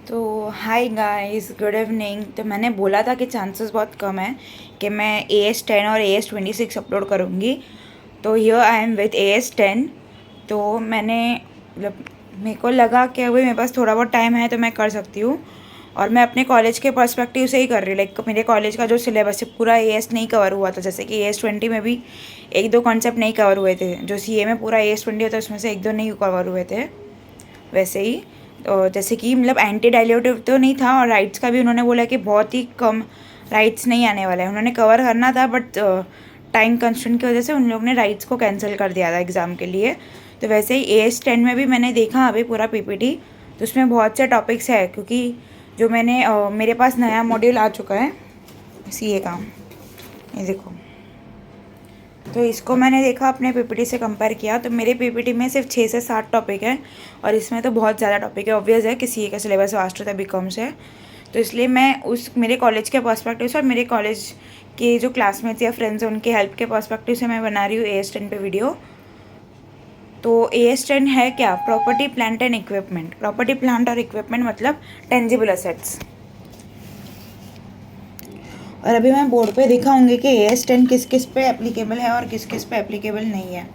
तो hi guys, good evening. तो मैंने बोला था कि चांसेस बहुत कम है कि मैं AS10 और AS26 अपलोड करूँगी। तो here I am with AS10। तो मैंने मतलब मेरे को लगा कि अभी मेरे पास थोड़ा बहुत टाइम है तो मैं कर सकती हूँ। और मैं अपने कॉलेज के पर्सपेक्टिव से ही कर रही हूँ। लाइक मेरे कॉलेज का जो सिलेबस है पूरा AS नहीं कवर हुआ था। जैसे कि AS20 में भी एक दो कॉन्सेप्ट नहीं कवर हुए थे। जो CA में पूरा AS20 होता है उसमें से एक दो नहीं कवर हुए थे। वैसे ही जैसे कि मतलब एंटी डाइल्यूटिव तो नहीं था, और राइट्स का भी उन्होंने बोला कि बहुत ही कम राइट्स नहीं आने वाला है। उन्होंने कवर करना था बट टाइम कंस्ट्रेंट की वजह से उन लोगों ने राइट्स को कैंसिल कर दिया था एग्ज़ाम के लिए। तो वैसे ही AS10 में भी मैंने देखा अभी पूरा PPT, तो उसमें बहुत से टॉपिक्स है क्योंकि जो मैंने मेरे पास नया मॉड्यूल आ चुका है CA का। ये देखो, तो इसको मैंने देखा अपने PPT से कंपेयर किया तो मेरे PPT में सिर्फ 6 से 7 टॉपिक है, और इसमें तो बहुत ज़्यादा टॉपिक है। ऑब्वियस है कि CA का सिलेबस वास्ट होता है BCom से। तो इसलिए मैं उस मेरे कॉलेज के पर्सपेक्टिव से और मेरे कॉलेज के जो क्लासमेट्स या फ्रेंड्स हैं उनके हेल्प के पर्सपेक्टिव से मैं बना रही हूँ AS10 पे वीडियो। तो AS10 है क्या? Property, plant and equipment. Property, plant और इक्विपमेंट मतलब टेंजिबल असेट्स। और अभी मैं बोर्ड पे दिखाऊंगी कि AS10 किस किस पे एप्लीकेबल है और किस किस पे एप्लीकेबल नहीं है।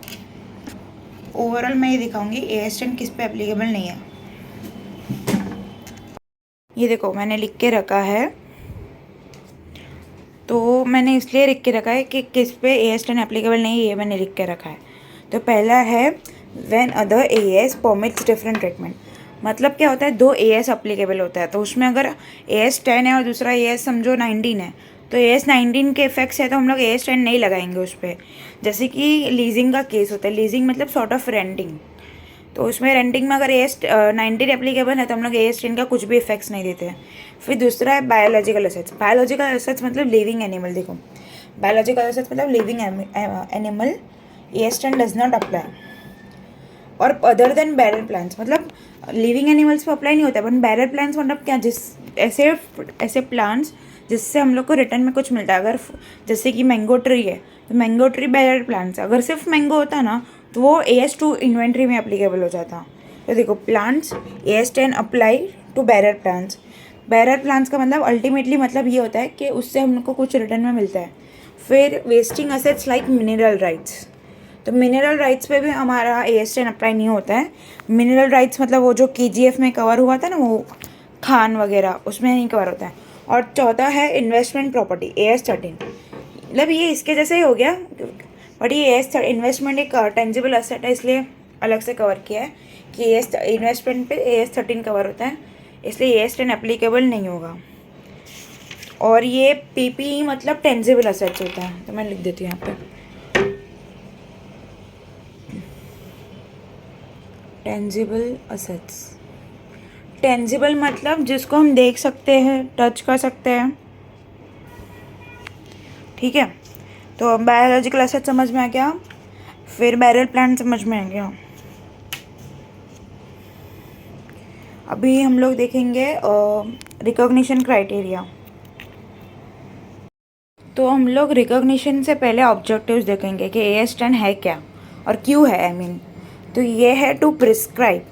ओवरऑल मैं ये दिखाऊंगी AS10 किस पे एप्लीकेबल नहीं है। ये देखो मैंने लिख के रखा है, तो मैंने इसलिए लिख के रखा है कि किस पे AS10 एप्लीकेबल नहीं है, ये मैंने लिख के रखा है। तो पहला है when other AS permits different treatment. मतलब क्या होता है, दो AS एप्लीकेबल होता है, तो उसमें अगर AS10 है और दूसरा AS समझो 19 है, तो AS19 के इफेक्ट्स है तो हम लोग AS10 नहीं लगाएंगे उस पर। जैसे कि लीजिंग का केस होता है, लीजिंग मतलब सॉर्ट ऑफ रेंटिंग, तो उसमें रेंटिंग में अगर AS19 एप्लीकेबल है तो हम लोग AS10 का कुछ भी इफेक्ट्स नहीं देते हैं। फिर दूसरा है बायोलॉजिकल एसेट्स। बायोलॉजिकल एसेट्स मतलब लिविंग एनिमल। देखो, बायोलॉजिकल एसेट्स मतलब living animal, AS10 does not apply. और अदर देन बैरल प्लांट्स मतलब लिविंग एनिमल्स पे अप्लाई नहीं होता है, बट बैरल प्लांट्स मतलब क्या, जिस ऐसे ऐसे प्लांट्स जिससे हम लोग को रिटर्न में कुछ मिलता है। अगर जैसे कि मैंगो ट्री है तो मैंगो ट्री बैरल प्लांट्स। अगर सिर्फ मैंगो होता ना तो वो AS2 इन्वेंट्री में एप्लीकेबल हो जाता। तो देखो, plants AS10 apply to barrel plants. Barrel plants का मतलब अल्टीमेटली मतलब ये होता है कि उससे हम लोग को कुछ रिटर्न में मिलता है। फिर wasting assets like mineral rights. तो मिनरल राइट्स पे भी हमारा AS10 अप्लाई नहीं होता है। मिनरल राइट्स मतलब वो जो KGF में कवर हुआ था ना, वो खान वगैरह, उसमें नहीं कवर होता है। और चौथा है इन्वेस्टमेंट प्रॉपर्टी, AS13। मतलब ये इसके जैसे ही हो गया, बट ये AS इन्वेस्टमेंट एक टेंजिबल असेट है, इसलिए अलग से कवर किया है कि AS इन्वेस्टमेंट पे AS13 कवर होता है, इसलिए AS10 एप्लीकेबल नहीं होगा। और ये PPE मतलब टेंजिबल असेट्स होता है, तो मैं लिख देती हूँ यहाँ पे टेंजिबल असेट्स। टेंजिबल मतलब जिसको हम देख सकते हैं, टच कर सकते हैं। ठीक है, तो बायोलॉजिकल एसेट समझ में आ गया। फिर बैरल प्लांट समझ में आ गया। अभी हम लोग देखेंगे रिकॉग्निशन क्राइटेरिया। तो हम लोग रिकॉग्निशन से पहले ऑब्जेक्टिव्स देखेंगे कि AS10 है क्या और क्यों है। आई मीन तो ये है to prescribe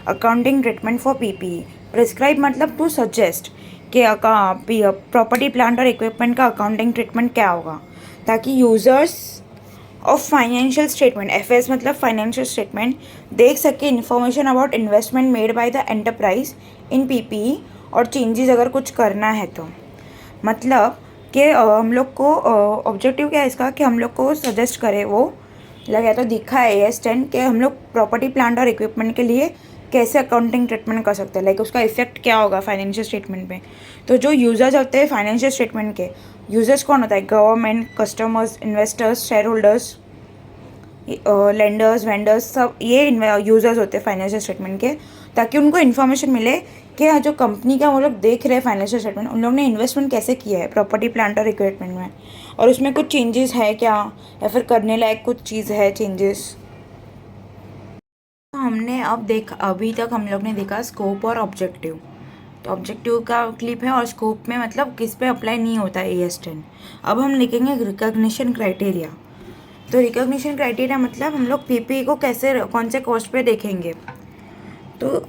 accounting treatment for PPE। Prescribe मतलब टू सजेस्ट कि प्रॉपर्टी, प्लांट और इक्विपमेंट का अकाउंटिंग ट्रीटमेंट क्या होगा, ताकि users of financial statement, FS मतलब फाइनेंशियल स्टेटमेंट, देख सके information about investment made by the enterprise in PPE और चेंजेस अगर कुछ करना है तो। मतलब कि हम लोग को ऑब्जेक्टिव क्या है इसका, कि हम लोग को सजेस्ट करे वो लगा तो दिखा है AS10 कि हम लोग प्रॉपर्टी, प्लांट और इक्विपमेंट के लिए कैसे अकाउंटिंग ट्रीटमेंट कर सकते हैं, लाइक उसका इफेक्ट क्या होगा फाइनेंशियल स्टेटमेंट पे। तो जो यूज़र्स होते हैं फाइनेंशियल स्टेटमेंट के, यूज़र्स कौन होता है? Government, customers, investors, share holders, lenders, vendors, सब ये यूज़र्स होते हैं फाइनेंशियल स्टेटमेंट के, ताकि उनको इन्फॉर्मेशन मिले कि जो कंपनी का वो लोग देख रहे हैं फाइनेंशियल स्टेटमेंट, उन लोग ने इन्वेस्टमेंट कैसे किया है प्रॉपर्टी, प्लांट और इक्विपमेंट में, और उसमें कुछ चेंजेस है क्या, या फिर करने लायक कुछ चीज़ है चेंजेस। हमने अभी तक हम लोग ने देखा स्कोप और ऑब्जेक्टिव। तो ऑब्जेक्टिव का क्लिप है, और स्कोप में मतलब किस पे अप्लाई नहीं होता है AS10। अब हम लिखेंगे रिकॉग्निशन क्राइटेरिया। तो रिकॉग्निशन क्राइटेरिया मतलब हम लोग PPE को कैसे, कौन से कॉस्ट पे देखेंगे। तो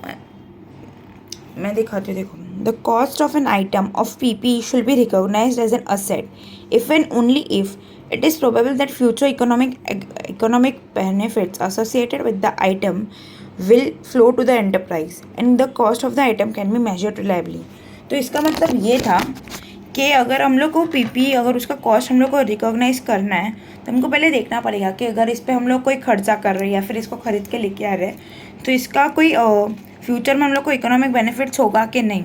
मैं दिखाती हूँ, देखो। The cost of an item of PP should be recognized as an asset if and only if it is probable that future economic benefits associated with the item will flow to the enterprise and the cost of the item can be measured reliably. तो इसका मतलब ये था कि अगर हम लोग को पीपी अगर उसका कॉस्ट हम लोग को रिकॉग्नाइज करना है तो हमको पहले देखना पड़ेगा कि अगर इस पर हम लोग कोई खर्चा कर रहे हैं या फिर इसको ख़रीद के लेके आ रहे हैं तो इसका कोई फ्यूचर में हम लोग को इकोनॉमिक बेनिफिट्स होगा कि नहीं,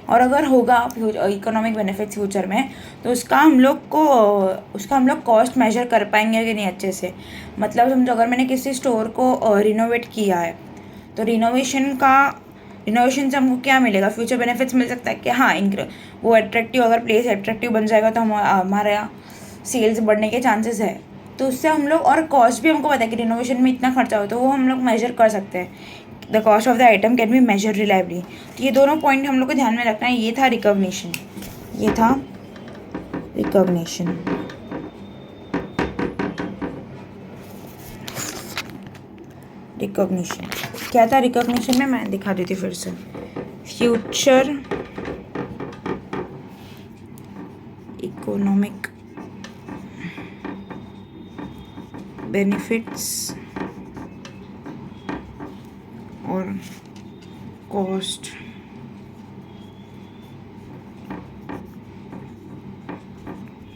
और अगर होगा इकोनॉमिक बेनिफिट्स फ्यूचर में तो उसका हम लोग कॉस्ट मेजर कर पाएंगे कि नहीं अच्छे से। मतलब समझो अगर मैंने किसी स्टोर को रिनोवेट किया है तो रिनोवेशन से हमको क्या मिलेगा, फ्यूचर बेनिफिट्स मिल सकता है कि हाँ वो अट्रैक्टिव, अगर प्लेस अट्रैक्टिव बन जाएगा तो हमारा सेल्स बढ़ने के चांसेस है। तो उससे हम लोग, और कॉस्ट भी हमको पता है कि रिनोवेशन में इतना खर्चा हो तो वो हम लोग मेजर कर सकते हैं। The cost of the item can be measure reliably. तो ये दोनों पॉइंट हम लोग को ध्यान में रखना है। ये था रिकॉग्निशन, रिकॉग्निशन क्या था रिकॉग्निशन में, मैं दिखा देती फिर से। फ्यूचर इकोनॉमिक बेनिफिट्स और कॉस्ट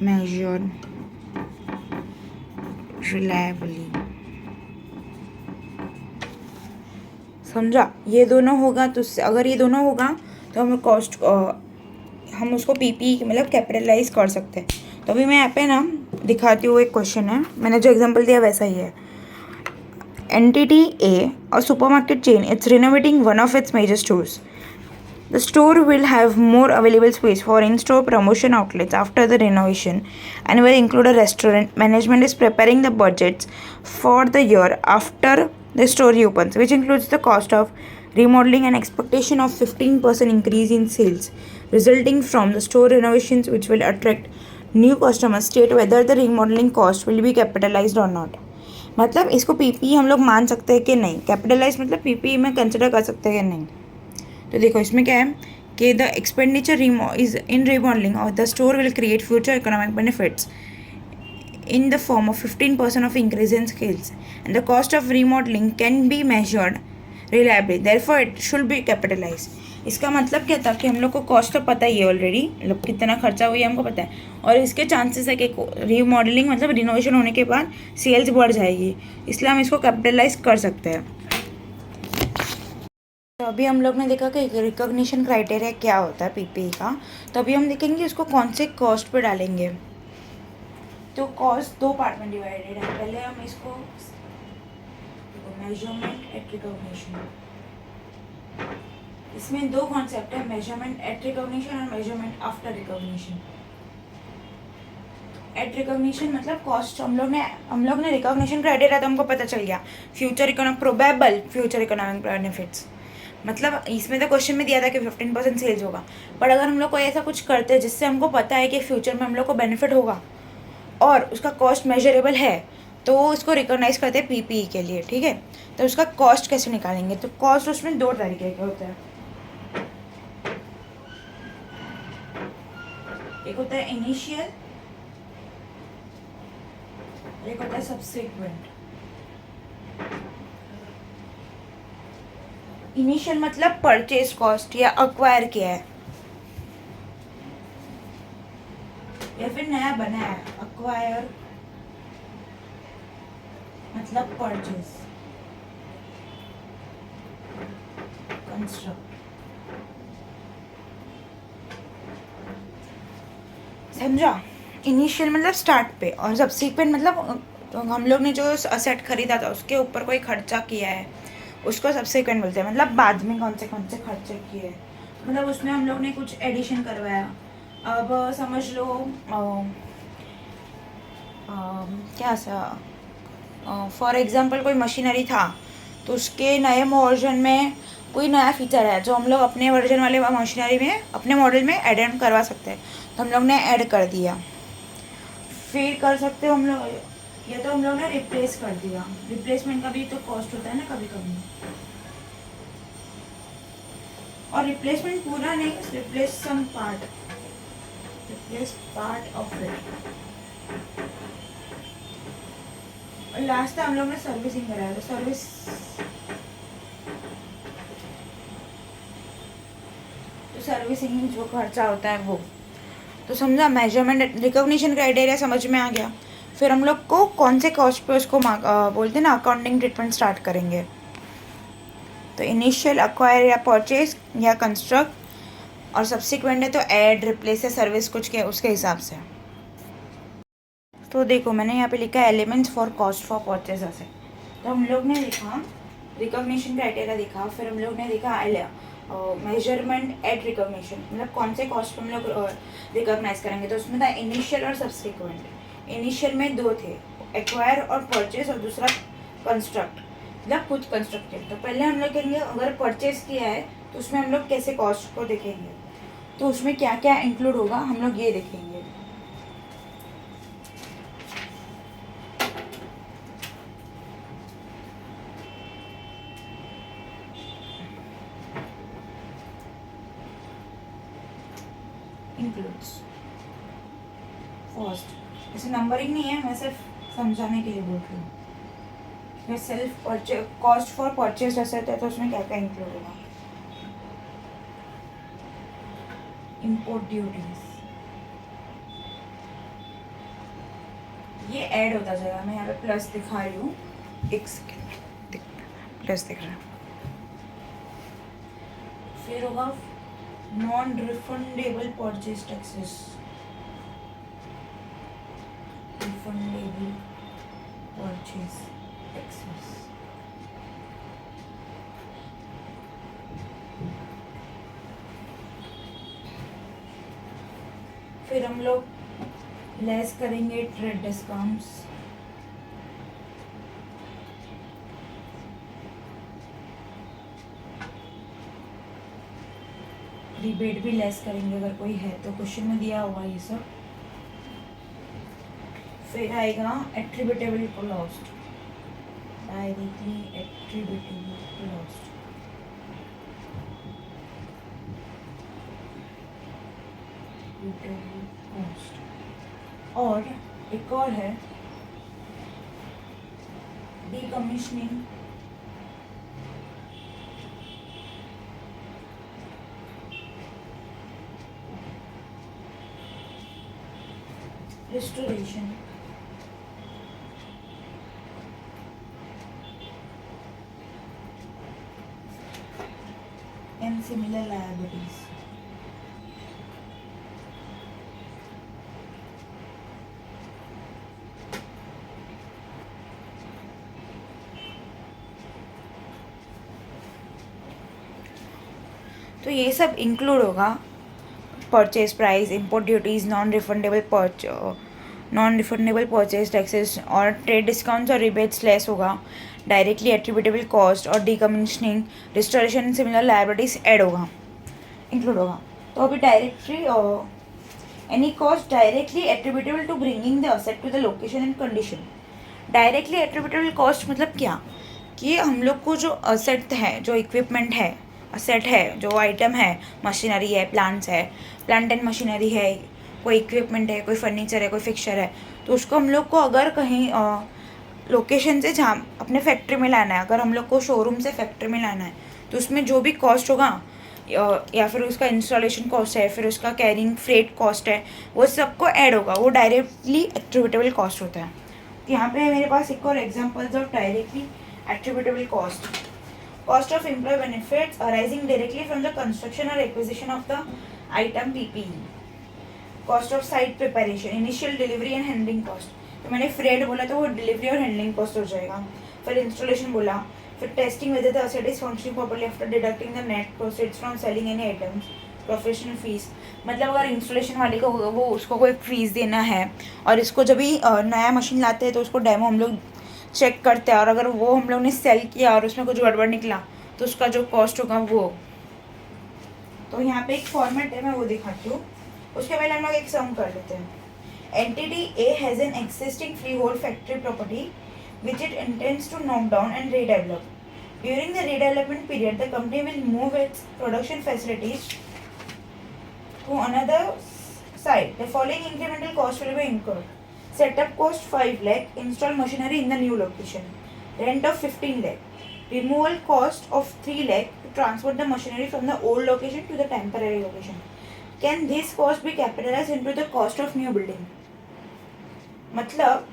मेजर रिलायबली। समझा? ये दोनों होगा तो अगर ये दोनों होगा तो हम उसको पीपी मतलब कैपिटलाइज कर सकते हैं। तो अभी मैं यहाँ पे ना दिखाती हूँ, एक क्वेश्चन है, मैंने जो एग्जांपल दिया वैसा ही है। Entity A, a supermarket chain, it's renovating one of its major stores. The store will have more available space for in-store promotion outlets after the renovation and will include a restaurant. Management is preparing the budgets for the year after the store reopens, which includes the cost of remodeling and expectation of 15% increase in sales resulting from the store renovations, which will attract new customers. State whether the remodeling cost will be capitalized or not. मतलब इसको PP हम लोग मान सकते हैं कि नहीं, capitalise मतलब पीपी में कंसिडर कर सकते हैं कि नहीं। तो देखो इसमें क्या है कि the expenditure is in remodelling of the store will create future economic benefits in the form of 15% of increase in sales and the cost of remodeling can be measured reliably, therefore it should be capitalized. इसका मतलब क्या था कि हम लोग को cost तो पता ही है ऑलरेडी, मतलब कितना खर्चा हुआ है हमको पता है, और इसके चांसेस है कि रीमॉडलिंग मतलब रिनोवेशन होने के बाद सेल्स बढ़ जाएगी, इसलिए हम इसको कैपिटलाइज कर सकते हैं। तो अभी हम लोग ने देखा कि रिकॉग्निशन क्राइटेरिया क्या होता है पीपीई का। तो अभी हम देखेंगे उसको कौन से कॉस्ट पे डालेंगे। तो कॉस्ट दो पार्ट में डिवाइडेड है। पहले हम इसको मेजरमेंट एट रिकॉग्निशन, इसमें दो कॉन्सेप्ट है, मेजरमेंट एट रिकॉग्निशन और measurement after recognition. At recognition मतलब कॉस्ट हम लोग ने रिकॉग्निशन क्राइटेरिया तो हमको पता चल गया, future economic probable future economic benefits, मतलब इसमें तो क्वेश्चन में दिया था कि 15% सेल्स होगा, पर अगर हम लोग कोई ऐसा कुछ करते हैं जिससे हमको पता है कि फ्यूचर में हम लोग को बेनिफिट होगा और उसका कॉस्ट मेजरेबल है तो उसको रिकॉग्नाइज करते हैं पीपीई के लिए, ठीक है। तो उसका कॉस्ट कैसे निकालेंगे, तो कॉस्ट उसमें दो तरीके के होते हैं, एक होता है इनिशियल, एक होता है सब्सिक्वेंट। इनिशियल मतलब परचेज कॉस्ट या अक्वायर किया है या फिर नया बना है, अक्वायर मतलब परचेज, कंस्ट्रक्ट, समझा। इनिशियल मतलब स्टार्ट पे, और सब्सिक्वेंट मतलब तो हम लोग ने जो असेट खरीदा था उसके ऊपर कोई खर्चा किया है उसको सब्सिक्वेंट बोलते हैं, मतलब बाद में कौन से खर्चे किए, मतलब उसमें हम लोग ने कुछ एडिशन करवाया। अब समझ लो क्या सा फॉर एग्जांपल कोई मशीनरी था तो उसके नए वर्जन में कोई नया फीचर है जो हम लोग अपने वर्जन वाले मशीनरी में अपने मॉडल में ऐड ऑन करवा सकते हैं, तो हम लोग ने ऐड कर दिया। फिर कर सकते हो हम लोग, या तो हम लोग ने रिप्लेस कर दिया, रिप्लेसमेंट का भी तो कॉस्ट होता है ना कभी कभी। और रिप्लेसमेंट पूरा नहीं, replace some part, replace part of it. Last time हम लोग ने सर्विसिंग कराया था, सर्विसिंग जो खर्चा होता है वो। तो समझा, मेजरमेंट रिकॉग्निशन क्राइटेरिया समझ में आ गया। फिर हम लोग को कौन से कॉस्ट पे उसको बोलते हैं ना, अकाउंटिंग ट्रीटमेंट स्टार्ट करेंगे। तो इनिशियल, अक्वायर या परचेज या कंस्ट्रक्ट, और सब्सिक्वेंट है तो ऐड, रिप्लेस या सर्विस कुछ के उसके हिसाब से। तो देखो मैंने यहाँ पे लिखा है elements for cost for purchase ऐसे। तो हम लोग ने देखा रिकॉग्निशन क्राइटेरिया देखा, फिर हम लोग ने देखा मेजरमेंट एट रिकॉग्निशन, मतलब कौन से कॉस्ट हम लोग रिकॉग्नाइज करेंगे। तो उसमें था इनिशियल और सब्सिक्वेंट। इनिशियल में दो थे, एक्वायर और परचेज, और दूसरा कंस्ट्रक्ट, मतलब खुद कंस्ट्रक्टेड। तो पहले हम लोग कहेंगे अगर परचेज किया है तो उसमें हम लोग कैसे कॉस्ट को देखेंगे, तो उसमें क्या क्या इंक्लूड होगा हम लोग ये देखेंगे। इंक्लूड्स फर्स्ट, ऐसे नंबरिंग नहीं है, मैं सिर्फ समझाने के लिए बोल रही हूँ। Self purchase, cost for purchase ऐसे होता है तो उसमें क्या क्या इंक्लूड होगा। इंपोर्ट ड्यूटीज, ये ऐड होता जाएगा। मैं यहाँ पे प्लस दिखा रही हूँ, एक सेकेंड, प्लस दिख रहा है। फिर होगा non refundable purchase taxes, refundable purchase taxes. फिर हम लोग लेस करेंगे ट्रेड डिस्काउंट्स, रिबेट भी लेस करेंगे अगर कोई है तो, क्वेश्चन में दिया होगा ये सब। फिर आएगा attributable cost, directly attributable cost, cost. और एक और है decommissioning, restoration, and similar liabilities. तो ये सब इंक्लूड होगा, purchase price, import duties, non refundable purchase taxes, और ट्रेड डिस्काउंट्स और रिबेट्स लेस होगा, डायरेक्टली एट्रीब्यूटेबल कॉस्ट और decommissioning, restoration, similar liabilities add होगा, इंक्लूड होगा। तो अभी directly any cost directly attributable to bringing the asset to the location and condition. Directly attributable cost मतलब क्या, कि हम लोग को जो असेट है, जो इक्विपमेंट है, असेट है, जो आइटम है, मशीनरी है, प्लांट्स है, प्लांट एंड मशीनरी है, कोई इक्विपमेंट है, कोई फर्नीचर है, कोई फिक्सचर है, तो उसको हम लोग को अगर कहीं लोकेशन से जहाँ अपने फैक्ट्री में लाना है, अगर हम लोग को शोरूम से फैक्ट्री में लाना है, तो उसमें जो भी कॉस्ट होगा, या फिर उसका इंस्टॉलेशन कॉस्ट है, फिर उसका कैरिंग फ्रेट कॉस्ट है, वो सबको ऐड होगा, वो डायरेक्टली एट्रीब्यूटेबल कॉस्ट होता है। तो यहाँ पे मेरे पास एक और examples of directly attributable cost. Cost of employ benefits arising directly from the construction और acquisition of the item PPE। Cost of site preparation, initial delivery and handling cost, तो मैंने फ्रेट बोला तो वो डिलीवरी और हैंडलिंग कॉस्ट हो जाएगा। फिर इंस्टॉलेशन बोला, फिर testing whether the asset is functioning properly after deducting the net proceeds from selling any items, professional fees, मतलब अगर इंस्टॉलेशन वाले को वो उसको कोई फीस देना है, और इसको जब भी नया मशीन लाते हैं तो उसको डेमो हम लोग चेक करते हैं, और अगर वो हम लोग ने सेल किया और उसमें कुछ गड़बड़ निकला तो उसका जो कॉस्ट होगा वो। तो यहाँ पे एक फॉर्मेट है, मैं वो दिखाती हूँ। उसके पहले हम लोग एक सम कर लेते हैं। Entity A has an existing freehold factory property which it intends to knock down and redevelop During the redevelopment period, the company will move its production facilities to another site. The following incremental cost will be incurred. Setup cost 5 lakh, install machinery in the new location. Rent of 15 lakh. Removal cost of 3 lakh to transport the machinery from the old location to the temporary location. Can this cost be capitalized into the cost of new building? मतलब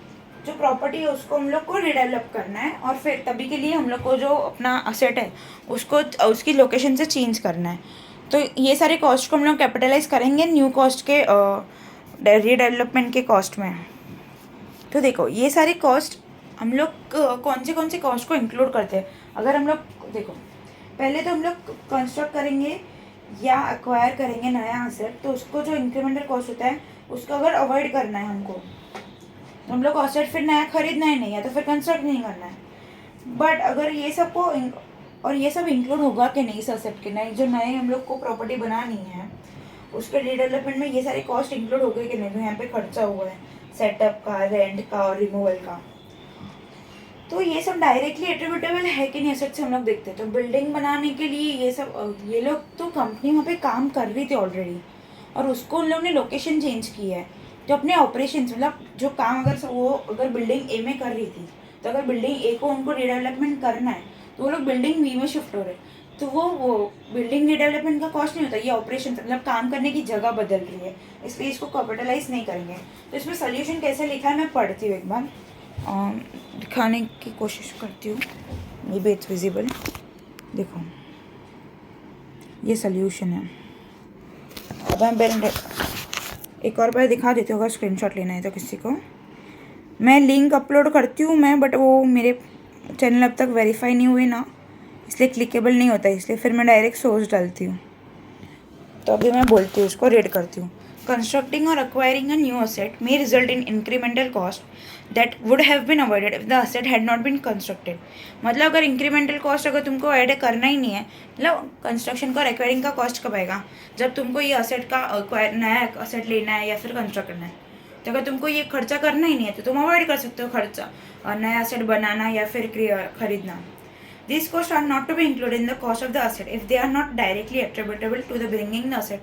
जो property है उसको हम लोग को redevelop करना है और फिर तभी के लिए हम लोग को जो अपना असेट है उसको उसकी लोकेशन से चेंज करना है. तो ये सारे कॉस्ट को हम लोग कैपिटलाइज करेंगे न्यू कॉस्ट के रीडेवलपमेंट के कॉस्ट में. तो देखो ये सारे कॉस्ट हम लोग कौन से कॉस्ट को इंक्लूड करते हैं. अगर हम लोग देखो पहले तो हम लोग कंस्ट्रक्ट करेंगे या एक्वायर करेंगे नया असेट, तो उसको जो इंक्रीमेंटल कॉस्ट होता है उसको अगर अवॉइड करना है हमको, तो हम लोग असेट फिर नया खरीदना ही नहीं है, तो फिर कंस्ट्रक्ट नहीं करना है. बट अगर ये सब को और ये सब इंक्लूड होगा कि नहीं इस असेट के, नहीं जो नए हम लोग को प्रॉपर्टी बनानी है उसके रीडेवलपमेंट में ये सारे कॉस्ट इंक्लूड हो गए कि नहीं, तो यहाँ पे खर्चा हुआ है सेटअप का, रेंट का और रिमूवल का, तो ये सब डायरेक्टली एट्रीब्यूटेबल है कि नहीं असेट से हम लोग देखते हैं. तो बिल्डिंग बनाने के लिए ये लोग तो कंपनी वहाँ पे काम कर रही थी ऑलरेडी और उसको उन लोगों ने लोकेशन चेंज की है. तो अपने ऑपरेशन मतलब जो काम अगर बिल्डिंग ए में कर रही थी, तो अगर बिल्डिंग ए को उनको रिडेवलपमेंट करना है तो वो लोग बिल्डिंग बी में शिफ्ट हो रहे, तो वो बिल्डिंग रिडेवलपमेंट का कॉस्ट नहीं होता, ये ऑपरेशन मतलब काम करने की जगह बदल रही है, इसलिए इसको कैपिटलाइज नहीं करेंगे. तो इसमें सोल्यूशन कैसे लिखा है मैं पढ़ती हूँ एक बार, दिखाने की कोशिश करती हूँ. May be it's visible. देखो ये सोल्यूशन है. अब मैं एक और बार दिखा देती हूँ अगर स्क्रीनशॉट लेना है तो किसी को. मैं लिंक अपलोड करती हूँ बट वो मेरे चैनल अब तक वेरीफाई नहीं हुए ना, इसलिए क्लिकेबल नहीं होता, इसलिए फिर मैं डायरेक्ट सोर्स डालती हूँ. तो अभी मैं बोलती हूँ उसको रीड करती हूँ. कंस्ट्रक्टिंग और acquiring a new asset may result in incremental cost that would have been avoided if the asset had not been constructed. मतलब अगर इंक्रीमेंटल कॉस्ट अगर तुमको ऐड करना ही नहीं है, मतलब कंस्ट्रक्शन का और एक्वायरिंग का कॉस्ट कब आएगा, जब तुमको ये असेट का नया असेट लेना है या फिर कंस्ट्रक्ट करना है. तो अगर तुमको ये खर्चा करना ही नहीं है तो तुम अवॉइड कर सकते हो खर्चा और नया असेट बनाना या फिर खरीदना. These costs are not to be included in the cost of the asset if they are not directly attributable to the bringing the asset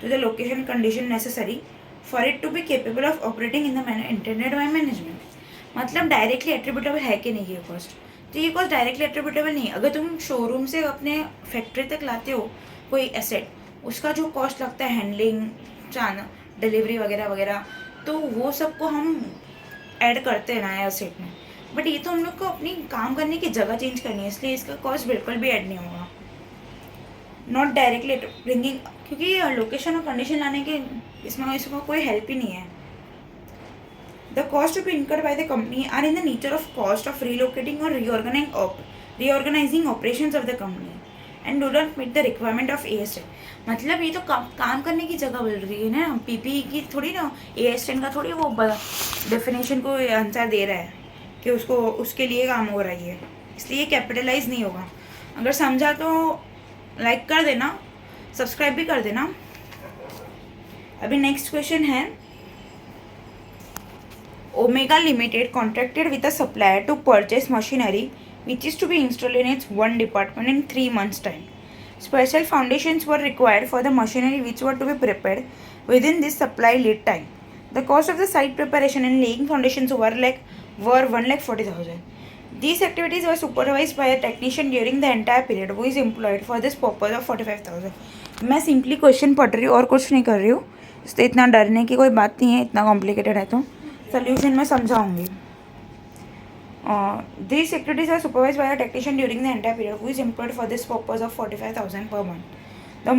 to the location condition necessary for it to be capable of operating in the manner intended by management. मतलब directly attributable है कि नहीं ये cost. तो ये cost directly attributable नहीं है. अगर तुम शोरूम से अपने फैक्ट्री तक लाते हो कोई एसेट, उसका जो कॉस्ट लगता है हैंडलिंग, डिलीवरी वगैरह वगैरह, तो वो सबको हम ऐड करते हैं नया एसेट में. बट ये तो हम लोग को अपनी काम करने की जगह चेंज करनी है, इसलिए इसका कॉस्ट बिल्कुल भी ऐड नहीं होगा. नॉट डायरेक्टली ब्रिंगिंग, क्योंकि लोकेशन और कंडीशन लाने के इसमें कोई हेल्प ही नहीं है. The cost to be incurred by the company are in the nature of cost of relocating और reorganising operations of the company and do not meet the requirement of AS10. मतलब ये तो काम करने की जगह बोल रही है ना, PPE की थोड़ी ना, AS10 का थोड़ी वो डेफिनेशन को आंसर दे रहा है कि उसको उसके लिए काम हो रही है, इसलिए कैपिटलाइज नहीं होगा. अगर समझा तो लाइक कर देना, सब्सक्राइब भी कर देना. अभी नेक्स्ट क्वेश्चन है, Omega limited contracted with a supplier to purchase machinery which is to be installed in its one department in 3 months time. Special foundations were required for the machinery which were to be prepared within this supply lead time. The cost of the site preparation and laying foundations were 1,40,000. These activities were supervised by a technician during the entire period who is employed for this purpose of 45,000. मैं simply question पढ़ रही हूँ और कुछ नहीं कर रही हूँ, इसलिए इतना डरने की कोई बात नहीं है. इतना कॉम्प्लिकेटेड है तो सोल्यूशन मैं समझाऊंगी. These activities were supervised by a technician during the entire period who is employed for this purpose of 45,000 per month. The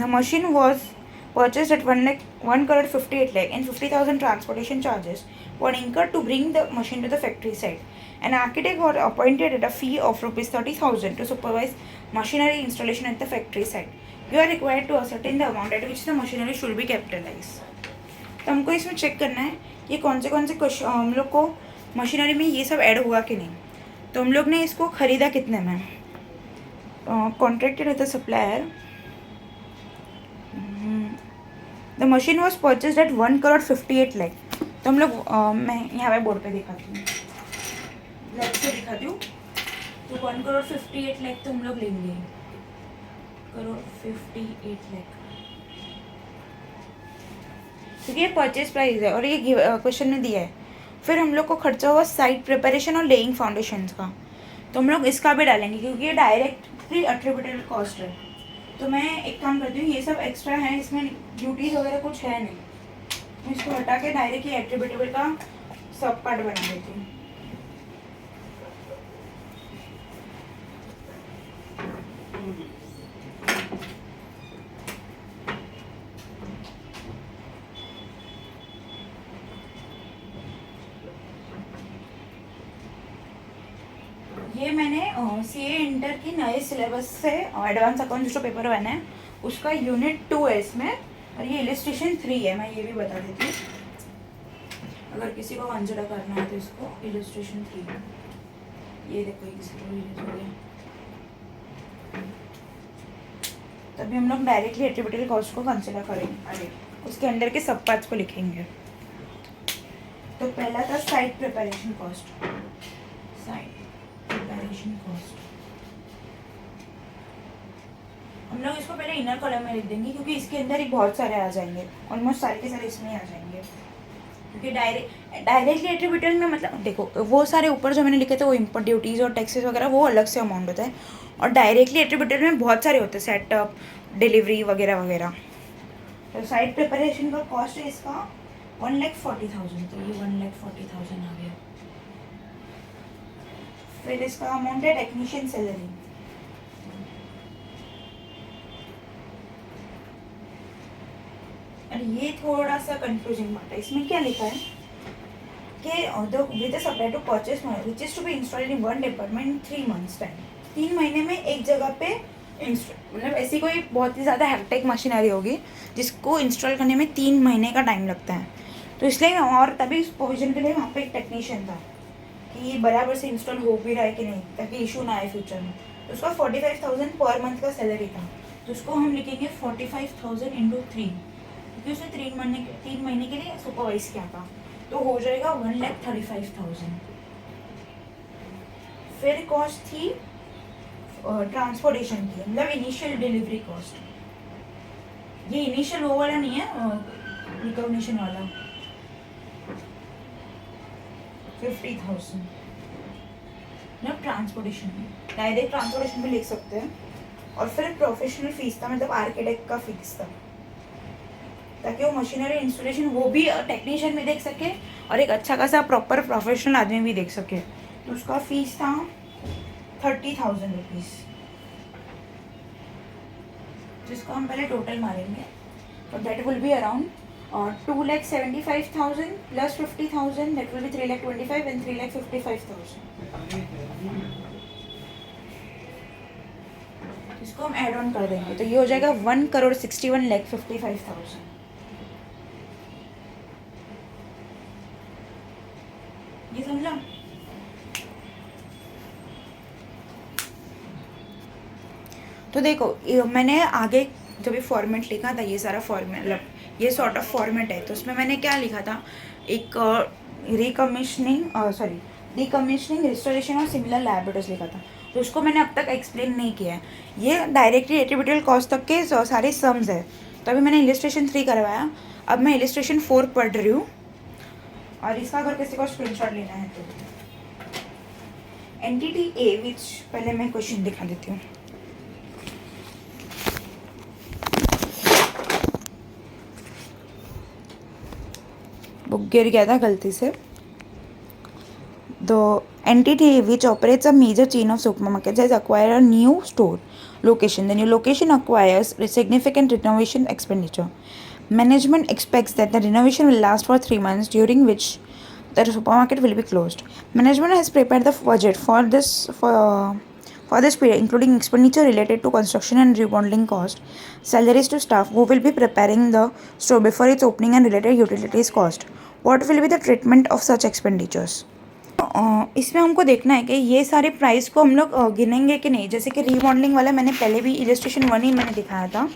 machine was purchased at 1,58 lakh and 50,000 transportation charges were incurred to bring the machine to the factory site. An architect was appointed at a fee of rupees 30,000 to supervise machinery installation at the factory site. You are required to ascertain the amount at which the machinery should be capitalized. तो हमको इसमें check करना है ये कौन से question हम लोग को मशीनरी में ये सब ऐड हुआ कि नहीं. तो हम लोग ने इसको ख़रीदा कितने में, contracted with the supplier. The machine was purchased at 1,58 lakh. तो हम लोग मैं यहाँ पे बोर्ड पे दिखाती हूँ, लेफ्ट से दिखाती हूँ. तो 1,58,00,000 तो हम लोग लेंगे, 1,58,00,000, क्योंकि ये परचेज प्राइस है और ये क्वेश्चन में दिया है। फिर हम लोग को खर्चा हुआ साइट प्रिपरेशन और लेइंग फाउंडेशंस का, तो हम लोग इसका भी डालेंगे क्योंकि ये डायरेक्टली अट्रीब्यूटेबल कॉस्ट है। तो मैं एक काम करती हूँ, ये सब एक्स्ट्रा है, इसमें ड्यूटीज़ वगैरह कुछ है नहीं, मैं इसको हटा के डायरेक्टली एट्रीब्यूटेबल का सब पार्ट बना देती हूँ। ये मैंने CA इंटर की नए सिलेबस से एडवांस अकाउंट जो पेपर वन है उसका यूनिट 2 है इसमें, और ये इलिस्ट्रेशन 3 है। मैं ये भी बता देती हूँ, अगर किसी को कंसिडर करना है तो इसको इलिस्ट्रेशन 3, ये देखो तभी हम लोग डायरेक्टली एट्रीब्यूटेबल कॉस्ट को कंसिडर करेंगे, अरे उसके अंदर के सब पार्ट्स को लिखेंगे। तो पहला था site preparation cost, site preparation cost हम लोग इसको पहले इनर कॉलम में लिख देंगे क्योंकि इसके अंदर ही बहुत सारे आ जाएंगे, ऑलमोस्ट सारे के सारे इसमें ही आ जाएंगे, क्योंकि डायरेक्टली एट्रीब्यूटेबल में मतलब देखो वो सारे ऊपर जो मैंने लिखे थे वो इम्पोर्ट ड्यूटीज़ और टैक्सेस वगैरह वो अलग से अमाउंट होता है, और डायरेक्टली एट्रीब्यूटेबल में बहुत सारे होते हैं, सेटअप, डिलीवरी वगैरह वगैरह। तो साइट प्रिपरेशन का कॉस्ट है इसका 1,40,000, तो ये 1,40,000 आ गया। फिर इसका अमाउंट है टेक्नीशियन सैलरी, और ये थोड़ा सा कंफ्यूजिंग पार्ट है, इसमें क्या लिखा है कि with supply to purchase which is to be installed in one department 3 months time, 3 महीने में एक जगह पे मतलब ऐसी कोई बहुत ही ज़्यादा हेक्टिक मशीनरी होगी जिसको इंस्टॉल करने में 3 महीने का टाइम लगता है। तो इसलिए और तभी उस प्रोविजन के लिए वहाँ पे एक टेक्नीशियन था कि बराबर से इंस्टॉल हो भी रहा है कि नहीं, ताकि इशू ना आए फ्यूचर में। तो उसका 45,000 पर मंथ का सैलरी था, तो उसको हम लिखेंगे 45,000 इंटू 3, क्योंकि उसने 3 महीने के लिए सुपरवाइज किया था, तो हो जाएगा 1,35,000। फिर कॉस्ट थी ट्रांसपोर्टेशन की, मतलब इनिशियल डिलीवरी कॉस्ट, ये इनिशियल वो वाला नहीं है, रिकॉग्निशन वाला, 50,000 मतलब ट्रांसपोर्टेशन में, डायरेक्ट ट्रांसपोर्टेशन भी लिख सकते हैं। और फिर प्रोफेशनल फीस था, मतलब आर्किटेक्ट का फीस था, ताकि वो मशीनरी इंस्टॉलेशन वो भी टेक्नीशियन भी देख सके और एक अच्छा खासा प्रॉपर प्रोफेशनल आदमी भी देख सके। तो उसका फीस था 30,000 रुपीज़, जिसको हम पहले टोटल मारेंगे, तो that will be around 2,75,000 plus 50,000, that will be 3,25,000 and 3,55,000। इसको हम ऐड ऑन कर देंगे तो ये हो जाएगा 1,61,55,000। ये समझा? तो देखो मैंने आगे जब ये फॉर्मेट लिखा था, ये सारा फॉर्मेट मतलब ये सॉर्ट ऑफ फॉर्मेट है, तो उसमें मैंने क्या लिखा था, एक डिकमिशनिंग, रिस्टोरेशन और सिमिलर लायबिलिटीज लिखा था, तो उसको मैंने अब तक एक्सप्लेन नहीं किया है। ये डायरेक्टली एट्रीब्यूटेबल कॉस्ट तक के सारे सम्स है, तो अभी मैंने इलिस्ट्रेशन 3 करवाया, अब मैं इलिस्ट्रेशन 4 पढ़ रही हूँ, और इसका अगर किसी को स्क्रीनशॉट लेना है तो एंटिटी ए, विच पहले मैं क्वेश्चन दिखा देती हूँ। बुक गिर गया था गलती से। The entity which operates a major chain of supermarkets has acquired a new store location. The new location acquires a significant renovation expenditure. Management expects that the renovation will last for 3 months, during which the supermarket will be closed. Management has prepared the budget for this period, including expenditure related to construction and remodeling cost, salaries to staff who will be preparing the store before its opening, and related utilities cost. What will be the treatment of such expenditures? इसमें हमको देखना है कि ये सारे price को हम लोग गिनेंगे कि नहीं। जैसे कि रीमॉडलिंग वाला मैंने पहले भी इलस्ट्रेशन 1 ही मैंने दिखाया था,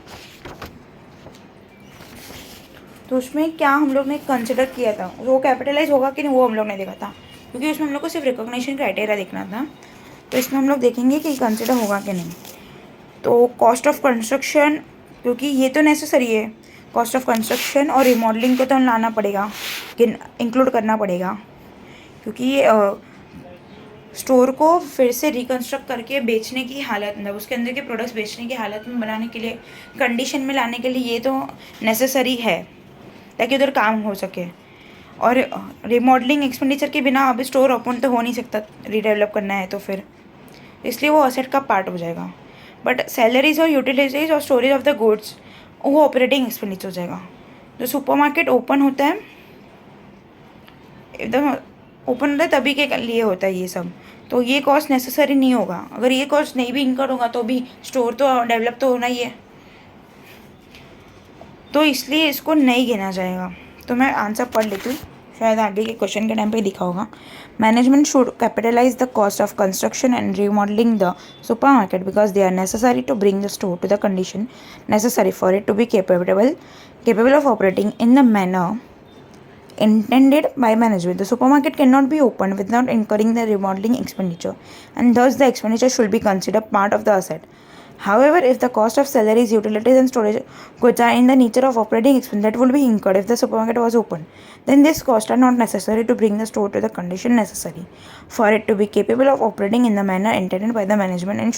तो उसमें क्या हम लोग ने कंसिडर किया था, वो कैपिटलाइज होगा कि नहीं वो हम लोग ने देखा था, क्योंकि उसमें हम लोग को सिर्फ रिकॉग्निशन क्राइटेरिया देखना था। तो इसमें हम लोग देखेंगे कि कंसिडर होगा कि नहीं। तो कॉस्ट ऑफ कंस्ट्रक्शन, क्योंकि ये तो नेसेसरी है, कॉस्ट ऑफ कंस्ट्रक्शन और रिमॉडलिंग को तो लाना पड़ेगा, कि इंक्लूड करना पड़ेगा, क्योंकि ये स्टोर को फिर से रिकन्स्ट्रक्ट करके बेचने की हालत, मतलब उसके अंदर के प्रोडक्ट्स बेचने की हालत में बनाने के लिए, कंडीशन में लाने के लिए ये तो नेसेसरी है ताकि उधर काम हो सके। और रिमॉडलिंग एक्सपेंडिचर के बिना अभी स्टोर ओपन तो हो नहीं सकता, रीडेवलप करना है तो फिर इसलिए वो असेट का पार्ट हो जाएगा। बट सैलरीज और यूटिलिटीज और स्टोरेज ऑफ द गुड्स वो ऑपरेटिंग एक्सपेंडिचर हो जाएगा। जो सुपरमार्केट ओपन होता है, एकदम ओपन होता है तभी के लिए होता है ये सब, तो ये कॉस्ट नेसेसरी नहीं होगा। अगर ये कॉस्ट नहीं भी इनकर होगा तो भी स्टोर तो डेवलप तो होना ही है, तो इसलिए इसको नहीं गिना जाएगा। तो मैं आंसर पढ़ लेती हूँ, शायद आगे के क्वेश्चन के टाइम पे दिखा होगा। Management should capitalize the cost of construction and remodelling the supermarket because they are necessary to bring the store to the condition necessary for it to be capable of operating in the manner intended by management. The supermarket cannot be opened without incurring the remodeling expenditure, and thus the expenditure should be considered part of the asset. However, if the cost of salaries, utilities, and storage goods are in the nature of operating expense that would be incurred if the supermarket was open, then these costs are not necessary to bring the store to the condition necessary for it to be capable of operating in the manner intended by the management and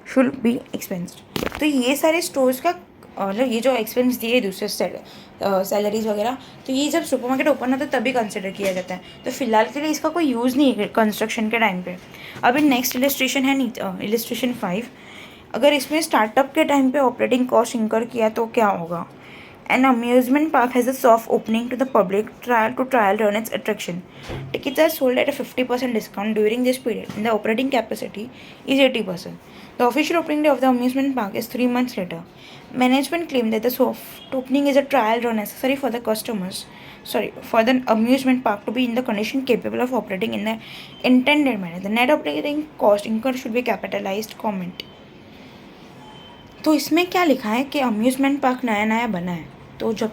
should be expensed. तो ये सारे stores का मतलब ये जो expense दिए दूसरे salaries वगैरह, तो ये जब सुपरमार्केट ओपन होता है तभी कंसिडर किया जाता है। तो फिलहाल के लिए इसका कोई यूज़ नहीं है कंस्ट्रक्शन के टाइम पे। अभी नेक्स्ट इलस्ट्रेशन है इलस्ट्रेशन 5। अगर इसमें स्टार्टअप के टाइम पे ऑपरेटिंग कॉस्ट इंकर किया तो क्या होगा। An amusement park has a soft opening to the public to trial run its attraction. Tickets are sold at a 50% discount during this period, and the operating capacity is 80%. The official opening day of the amusement park is 3 months later. Management claimed that the soft opening is a trial run necessary for the amusement park to be in the condition capable of operating in the intended manner. The net operating cost incurred should be capitalized. Comment. तो इसमें क्या लिखा है कि amusement park नया नया बना है, तो जब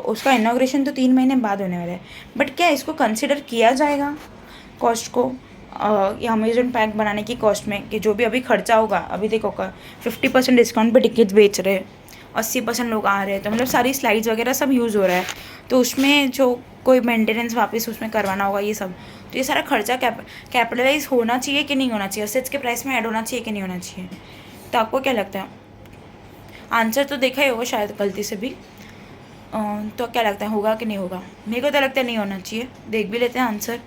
उसका इनॉग्रेशन तो 3 महीने बाद होने वाला है, बट क्या इसको कंसिडर किया जाएगा कॉस्ट को, या अम्यूज़मेंट पार्क बनाने की कॉस्ट में, कि जो भी अभी खर्चा होगा। अभी देखो 50% डिस्काउंट पे टिकट्स बेच रहे हैं, 80% लोग आ रहे हैं, तो मतलब सारी स्लाइड्स वगैरह सब यूज़ हो रहा है, तो उसमें जो कोई मेंटेनेंस वापस उसमें करवाना होगा ये सब, तो ये सारा खर्चा कैपिटलाइज होना चाहिए कि नहीं होना चाहिए, असेट्स के प्राइस में ऐड होना चाहिए कि नहीं होना चाहिए। तो आपको क्या लगता है, आंसर तो देखा ही होगा शायद गलती से भी, तो क्या लगता है होगा कि नहीं होगा। मेरे को तो लगता है नहीं होना चाहिए। देख भी लेते हैं आंसर,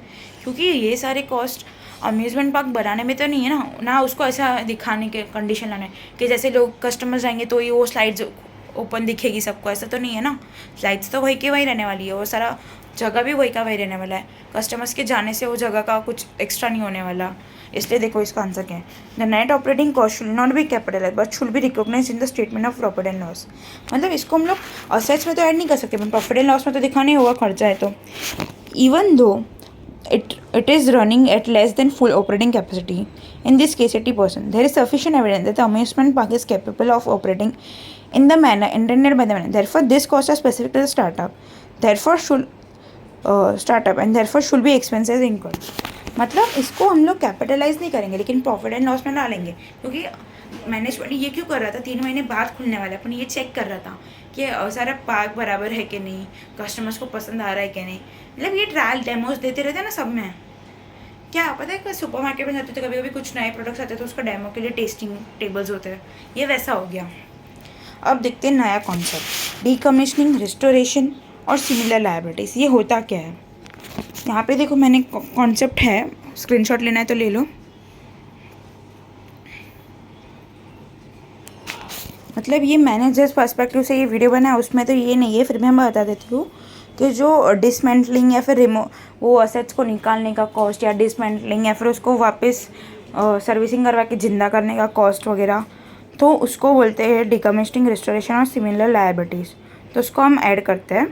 क्योंकि ये सारे कॉस्ट अम्यूज़मेंट पार्क बनाने में तो नहीं है ना उसको ऐसा दिखाने के कंडीशन लाने कि जैसे लोग कस्टमर्स जाएंगे तो ये वो स्लाइड्स ओपन दिखेगी सबको, ऐसा तो नहीं है ना। स्लाइड्स तो वही के वही रहने वाली है, वो सारा जगह भी वही का वही रहने वाला है, कस्टमर्स के जाने से वो जगह का कुछ एक्स्ट्रा नहीं होने वाला। इसलिए देखो इसका आंसर क्या है, the net operating cost should not be capitalized but should be recognize in the statement of profit and loss. मतलब इसको हम लोग असेट्स में तो ऐड नहीं कर सकते, प्रॉफिट एंड लॉस में तो दिखाना ही होगा खर्चा है। तो even though it is running at less than full operating capacity, in this case 80%, there is sufficient evidence that the amusement park is capable of operating in the manner intended by the manager. Therefore this cost is specific to the startup and therefore should be expenses incurred. मतलब इसको हम लोग capitalise नहीं करेंगे लेकिन profit and loss में डालेंगे, क्योंकि मैनेजमेंट ये क्यों कर रहा था, 3 महीने बाद खुलने वाला है, अपन ये चेक कर रहा था कि सारा पार्क बराबर है कि नहीं, कस्टमर्स को पसंद आ रहा है कि नहीं। मतलब ये ट्रायल डेमोज देते रहते हैं ना सब में। क्या पता है कि सुपर मार्केट में जाते थे कभी कभी कुछ नए प्रोडक्ट्स आते हैं तो उसका डेमो के लिए टेस्टिंग टेबल्स होते हैं, ये वैसा हो गया। अब देखते हैं नया कॉन्सेप्ट, डीकमीशनिंग, रिस्टोरेशन और सिमिलर लायबिलिटीज़। ये होता क्या है, यहाँ पे देखो मैंने कॉन्सेप्ट है, स्क्रीनशॉट लेना है तो ले लो। मतलब ये मैंने जिस पर्सपेक्टिव से ये वीडियो बनाया उसमें तो ये नहीं है, फिर भी मैं बता देती हूँ कि जो डिसमेंटलिंग या फिर वो असेट्स को निकालने का कॉस्ट या डिसमेंटलिंग या फिर उसको वापस सर्विसिंग करवा के जिंदा करने का कॉस्ट वगैरह, तो उसको बोलते हैं डीकमीशनिंग, रिस्टोरेशन और सिमिलर लायबिलिटीज़। तो उसको हम ऐड करते हैं।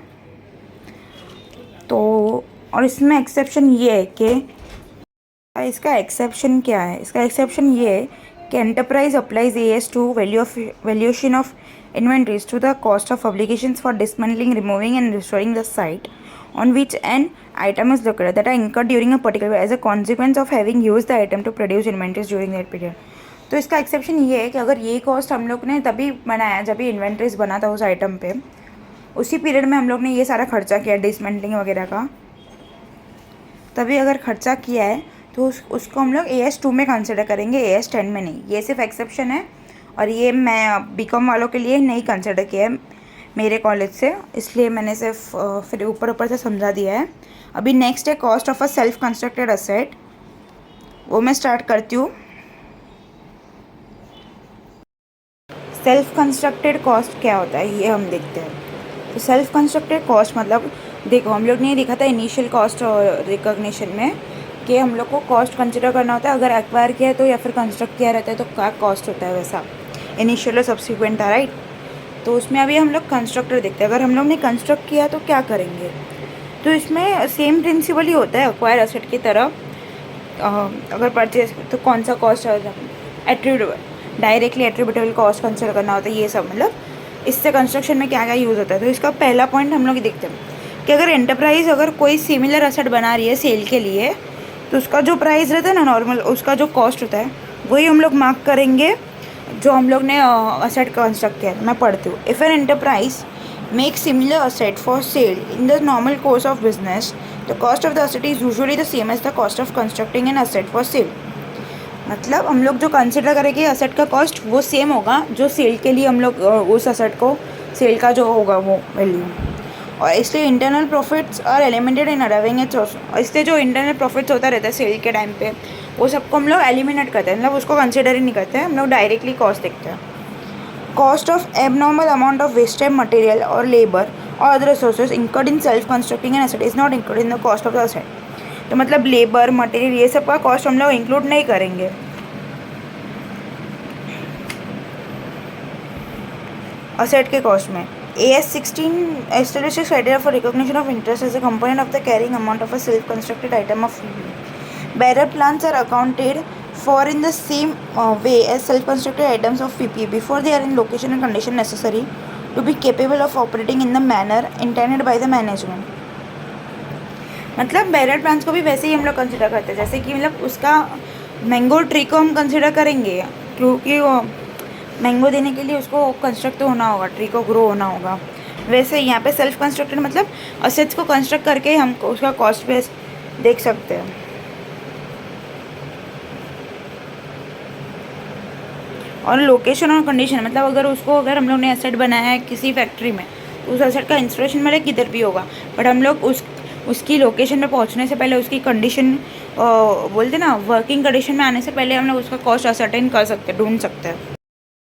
तो और इसमें एक्सेप्शन ये है कि इसका एक्सेप्शन क्या है, इसका एक्सेप्शन ये है कि enterprise applies AS to valuation of inventories to the cost of obligations for dismantling, removing and restoring the site on which an item is located that are incurred during a particular as a consequence of having used the item to produce inventories during that period. तो इसका exception ये है कि अगर ये cost हम लोग ने तभी बनाया जब भी इन्वेंट्रीज बना था उस आइटम पे, उसी पीरियड में हम लोग ने ये सारा खर्चा किया डिसमेंटलिंग वगैरह का, तभी अगर खर्चा किया है तो उसको हम लोग AS2 में कंसिडर करेंगे, AS10 में नहीं. ये सिर्फ एक्सेप्शन है और ये मैं बीकॉम वालों के लिए नहीं कंसिडर किया है मेरे कॉलेज से, इसलिए मैंने सिर्फ फिर ऊपर से समझा दिया है. अभी नेक्स्ट है cost of a self constructed asset, वो मैं स्टार्ट करती हूँ. सेल्फ कंस्ट्रक्टेड कॉस्ट क्या होता है ये हम देखते हैं. तो सेल्फ कंस्ट्रक्टेड कॉस्ट मतलब देखो हम लोग ने देखा था इनिशियल कॉस्ट और रिकॉग्निशन में कि हम लोग को कॉस्ट कंसिडर करना होता है अगर एक्वायर किया है तो, या फिर कंस्ट्रक्ट किया रहता है तो क्या कॉस्ट होता है, वैसा इनिशियल और सब्सिक्वेंट था, राइट. तो उसमें अभी हम लोग कंस्ट्रक्टर देखते हैं. अगर हम लोग ने कंस्ट्रक्ट किया तो क्या करेंगे, तो इसमें सेम प्रिंसिपल ही होता है एक्वायर एसेट की तरह. अगर परचेज तो कौन सा cost attributable, directly attributable cost consider करना होता है, ये सब मतलब इससे कंस्ट्रक्शन में क्या क्या यूज़ होता है. तो इसका पहला पॉइंट हम लोग देखते हैं कि अगर एंटरप्राइज़ अगर कोई सिमिलर एसेट बना रही है सेल के लिए तो उसका जो प्राइस रहता है ना नॉर्मल, उसका जो कॉस्ट होता है वही हम लोग मार्क करेंगे जो हम लोग ने असेट कंस्ट्रक्ट किया है. मैं पढ़ती हूँ. If an enterprise make similar asset for sale in the normal course of business the cost of the asset is usually the same as the cost of constructing an asset for sale. मतलब हम लोग जो consider करेंगे asset का cost वो same होगा जो cell के लिए हम लोग उस असेट को सेल का जो होगा वो वैल्यू. और इसलिए internal profits are eliminated in arriving at source. इसलिए जो इंटरनल प्रॉफिट्स होता रहता है सेल के टाइम पे वो सबको हम लोग एलिमिनेट करते हैं, मतलब उसको कंसिडर ही नहीं करते हैं, हम लोग डायरेक्टली कॉस्ट देखते हैं. Cost of abnormal amount of wastage material और लेबर और other resources incurred in self constructing an asset is not include in the cost of the asset. तो मतलब लेबर मटेरियल ये सब का कॉस्ट हम लोग इंक्लूड नहीं करेंगे. असेट के कॉस्ट में AS16 establishes criteria for recognition of interest as a component of the carrying amount of a self-constructed item of PPE. Bearer plans are accounted for in the same way as self-constructed items of PPE before they are in location and condition necessary to be capable of operating in the manner intended by the management. मतलब bearer plans को भी वैसे ही हम लोग consider करते हैं जैसे कि मतलब उसका मैंगो ट्री को हम कंसिडर करेंगे क्योंकि वो मैंगो देने के लिए उसको कंस्ट्रक्ट होना होगा, ट्री को ग्रो होना होगा. वैसे यहाँ पे सेल्फ कंस्ट्रक्टेड मतलब असेट्स को कंस्ट्रक्ट करके हम उसका कॉस्ट बेस देख सकते हैं. और लोकेशन और कंडीशन मतलब अगर हम लोग ने एसेट बनाया है किसी फैक्ट्री में तो उस एसेट का इंस्टॉलेशन मतलब किधर भी होगा, बट हम लोग उसकी लोकेशन पे पहुंचने से पहले उसकी कंडीशन बोलते ना वर्किंग कंडीशन में आने से पहले हम लोग उसका कॉस्ट असर्टेन कर सकते हैं, ढूंढ सकते हैं.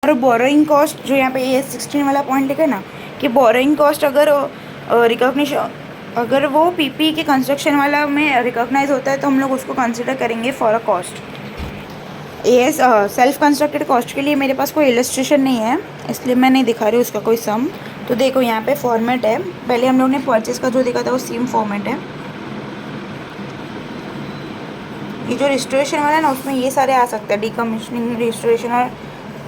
और बोरोइंग कॉस्ट जो यहाँ पे AS16 वाला पॉइंट लिखा है ना कि बोरोइंग कॉस्ट अगर रिकॉग्निशन अगर वो PPE के कंस्ट्रक्शन वाला में रिकॉग्नाइज होता है तो हम लोग उसको कंसिडर करेंगे for a cost. Self constructed cost के लिए मेरे पास कोई इलस्ट्रेशन नहीं है इसलिए मैं नहीं दिखा रही उसका कोई सम. तो देखो यहाँ पे फॉर्मेट है, पहले हम लोग ने परचेज का जो देखा था वो सेम फॉर्मेट है. ये जो रिस्टोरेशन वाला है ना उसमें ये सारे आ सकते हैं, डीकमीशनिंग रिस्टोरेशन और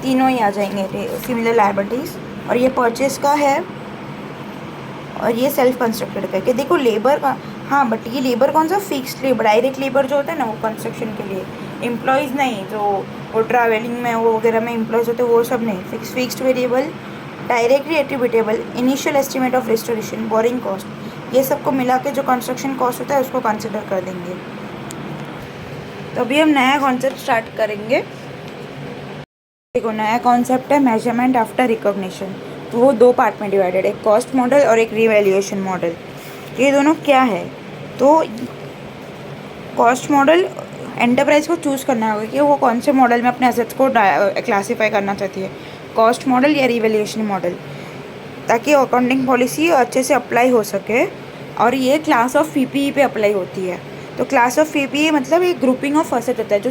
तीनों ही आ जाएंगे सिमिलर लायबिलिटीज़. और ये परचेज का है और ये सेल्फ कंस्ट्रक्टेड का है. कि देखो लेबर का हाँ, बट ये लेबर कौन सा फिक्स्ड लेबर, डायरेक्ट लेबर जो होता है ना वो कंस्ट्रक्शन के लिए, एम्प्लॉयज़ नहीं जो वो ट्रैवलिंग में वो वगैरह में एम्प्लॉयज़ होते हैं वो सब नहीं. Fixed variable, directly attributable, initial estimate of restoration, borrowing cost, ये सबको मिला के जो कंस्ट्रक्शन कॉस्ट होता है उसको कंसिडर कर देंगे. तो अभी हम नया कॉन्सेप्ट स्टार्ट करेंगे. देखो नया कॉन्सेप्ट है मेजरमेंट आफ्टर रिकॉग्निशन. तो वो दो पार्ट में डिवाइडेड है, एक कॉस्ट मॉडल और एक रिवैल्यूएशन मॉडल. ये दोनों क्या है, तो कॉस्ट मॉडल एंटरप्राइज को चूज़ करना होगा कि वो कौन से मॉडल में अपने एसेट्स को क्लासीफाई करना चाहती है, कॉस्ट मॉडल या रिवैल्यूएशन मॉडल, ताकि अकाउंटिंग पॉलिसी अच्छे से अप्लाई हो सके. और ये क्लास ऑफ PPE पे अप्लाई होती है. तो क्लास ऑफ PPE मतलब एक ग्रुपिंग ऑफ असेट होता है जो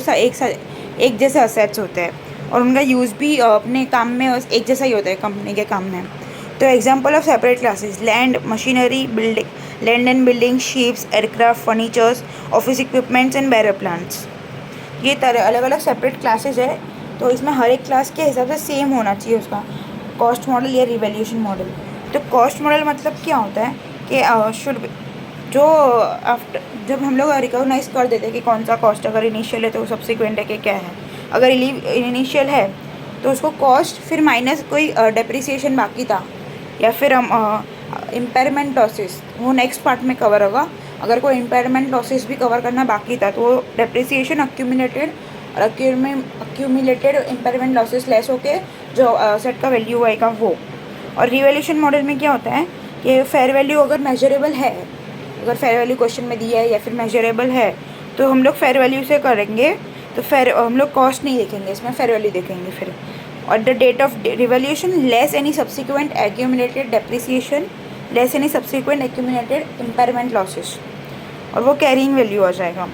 एक जैसे असेट्स होते हैं और उनका यूज़ भी अपने काम में एक जैसा ही होता है कंपनी के काम में. तो example of separate classes land, machinery, land and building, ships, aircraft, furnitures, office equipments and bearer plants. ये तरह अलग अलग सेपरेट क्लासेज है. तो इसमें हर एक क्लास के हिसाब से सेम होना चाहिए उसका कॉस्ट मॉडल या रिवैल्यूएशन मॉडल. तो कॉस्ट मॉडल मतलब क्या होता है कि जो आफ्टर जब हम लोग रिकॉग्नाइज कर देते हैं कि कौन सा कॉस्ट अगर इनिशियल है तो सब्सिक्वेंट है कि क्या है, अगर इनिशियल है तो उसको कॉस्ट फिर माइनस कोई डेप्रिसिएशन बाकी था या फिर हम इम्पेयरमेंट लॉसेस वो नेक्स्ट पार्ट में कवर होगा। अगर कोई इम्पेयरमेंट लॉसेस भी कवर करना बाकी था तो वो डेप्रिसिएशन अक्यूमुलेटेड और अक्यूमुलेटेड इम्पेयरमेंट लॉसेस लेस होके जो सेट का वैल्यू आएगा वो। और रिवैल्यूएशन मॉडल में क्या होता है कि फेयर वैल्यू अगर मेजरेबल है, अगर फेयर वैल्यू क्वेश्चन में दिया है या फिर मेजरेबल है तो हम लोग फेयर वैल्यू से करेंगे, तो हम लोग कॉस्ट नहीं देखेंगे, इसमें फेयर वैल्यू देखेंगे फिर। और the date of revaluation less any subsequent accumulated depreciation less any subsequent accumulated impairment losses, और वो कैरिंग वैल्यू आ जाएगा।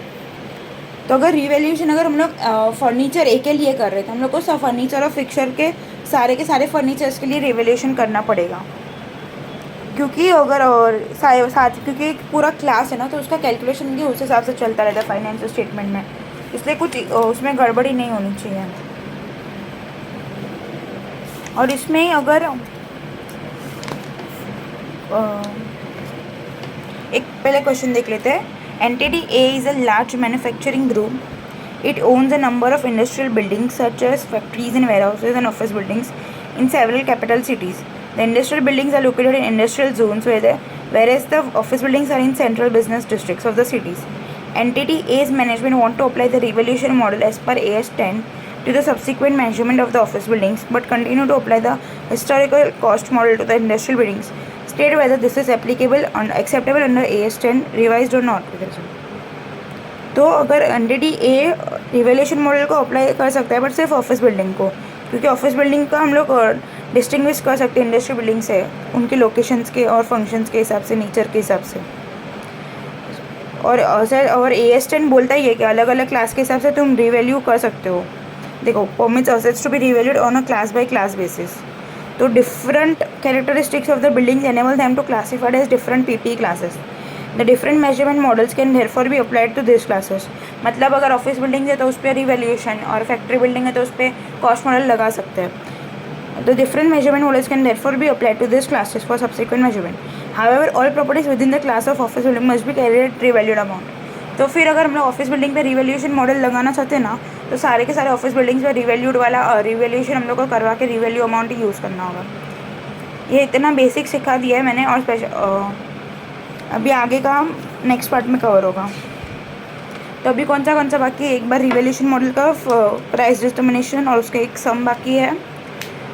तो अगर रिवैल्यूएशन अगर हम लोग फर्नीचर ए के लिए कर रहे थे, हम लोग को सब फर्नीचर और फिक्सर के सारे फर्नीचर्स के लिए रिवैल्यूएशन करना पड़ेगा, क्योंकि अगर और साथ क्योंकि पूरा क्लास है ना तो उसका कैलकुलेशन भी उस हिसाब से चलता रहता है फाइनेंशियल स्टेटमेंट में, इसलिए कुछ उसमें गड़बड़ी नहीं होनी चाहिए। और इसमें अगर एक पहले क्वेश्चन देख लेते हैं। Entity A is a large manufacturing group, it owns a number of industrial buildings such as factories and warehouses and office buildings in several capital cities. The industrial buildings are located in industrial zones whereas the office buildings are in central business districts of the cities. Entity A's management want to apply the revaluation model as per AS 10 to the subsequent measurement of the office buildings, but continue to apply the historical cost model to the industrial buildings. State whether this is applicable and acceptable under AS 10 revised or not. तो अगर entity ए revaluation model को apply कर सकता है but सिर्फ office building को, क्योंकि office building का हम लोग डिस्टिंग्विश कर सकते हैं इंडस्ट्री बिल्डिंग से उनके लोकेशंस के और फंक्शंस के हिसाब से, नेचर के हिसाब से। और सर और AS 10 बोलता ही है कि अलग अलग क्लास के हिसाब से तुम रिवैल्यू कर सकते हो। देखो, permits assets to be revalued on a class by class basis. तो different characteristics of the buildings enable them to classified as different PPE classes. The different measurement models can therefore be applied to this classes. मतलब अगर office building है तो उस पर revaluation, और factory building है तो उस पर कॉस्ट मॉडल लगा सकते हैं। The different measurement models can therefore be applied to this classes for subsequent measurement. However all properties within the class of office building must be carried at revalued amount. तो फिर अगर हम लोग office building पे revaluation model लगाना चाहते हैं ना, तो सारे के सारे ऑफिस बिल्डिंग्स पे रिवैल्यूड वाला रिवैल्यूएशन हम लोग को करवा के रिवैल्यू अमाउंट ही यूज़ करना होगा। ये इतना बेसिक सिखा दिया है मैंने, और अभी आगे का नेक्स्ट पार्ट में कवर होगा। तो अभी कौन सा बाकी है, एक बार रिवैल्यूएशन मॉडल का प्राइस डिटर्मिनेशन और उसका एक सम बाकी है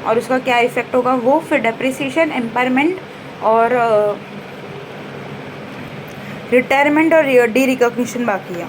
और उसका क्या इफेक्ट होगा वो, फिर डेप्रिसिएशन, एम्पायरमेंट और रिटायरमेंट और डी रिकॉग्निशन बाकी है।